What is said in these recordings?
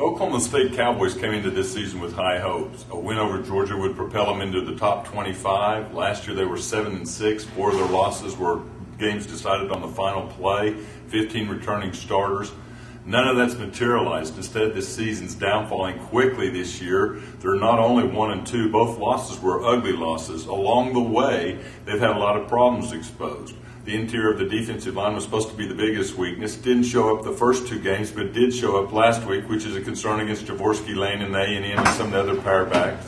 Oklahoma State Cowboys came into this season with high hopes. A win over Georgia would propel them into the top 25. Last year they were 7-6. 4 of their losses were games decided on the final play. 15 returning starters. None of that's materialized. Instead, this season's downfalling quickly this year. They're not only 1-2, both losses were ugly losses. Along the way, they've had a lot of problems exposed. The interior of the defensive line was supposed to be the biggest weakness. Didn't show up the first 2 games, but did show up last week, which is a concern against Jaworski, Lane, and A&M and some of the other power backs.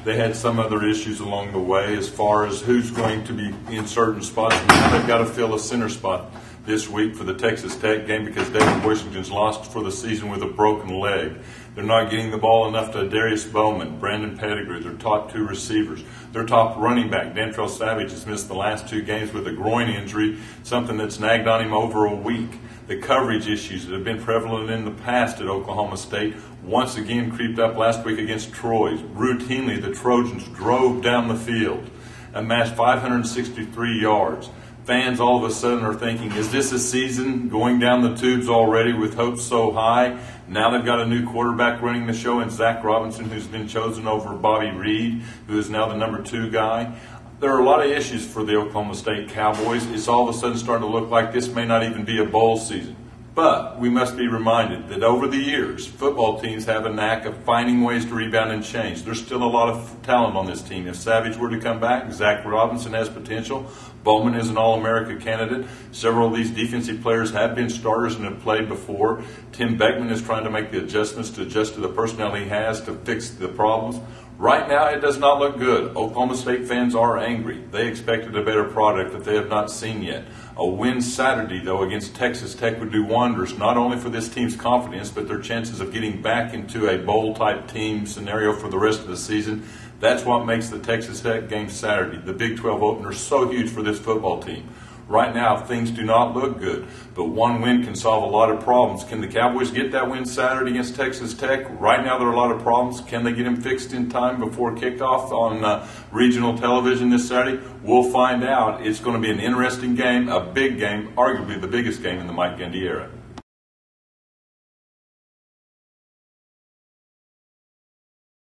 They had some other issues along the way as far as who's going to be in certain spots. Now they've got to fill a center spot this week for the Texas Tech game because David Washington's lost for the season with a broken leg. They're not getting the ball enough to Darius Bowman, Brandon Pettigrew, their top 2 receivers. Their top running back, Dantrell Savage, has missed the last 2 games with a groin injury, something that's nagged on him over a week. The coverage issues that have been prevalent in the past at Oklahoma State once again creeped up last week against Troy. Routinely, the Trojans drove down the field, amassed 563 yards. Fans all of a sudden are thinking, is this a season going down the tubes already with hopes so high? Now they've got a new quarterback running the show in Zach Robinson, who's been chosen over Bobby Reed, who is now the number 2 guy. There are a lot of issues for the Oklahoma State Cowboys. It's all of a sudden starting to look like this may not even be a bowl season. But we must be reminded that over the years, football teams have a knack of finding ways to rebound and change. There's still a lot of talent on this team. If Savage were to come back, Zach Robinson has potential. Bowman is an All-America candidate. Several of these defensive players have been starters and have played before. Tim Beckman is trying to make the adjustments to adjust to the personnel he has to fix the problems. Right now, it does not look good. Oklahoma State fans are angry. They expected a better product that they have not seen yet. A win Saturday, though, against Texas Tech would do wonders, not only for this team's confidence, but their chances of getting back into a bowl-type team scenario for the rest of the season. That's what makes the Texas Tech game Saturday, the Big 12 opener, so huge for this football team. Right now, things do not look good, but one win can solve a lot of problems. Can the Cowboys get that win Saturday against Texas Tech? Right now, there are a lot of problems. Can they get them fixed in time before kickoff on regional television this Saturday? We'll find out. It's going to be an interesting game, a big game, arguably the biggest game in the Mike Gundy era.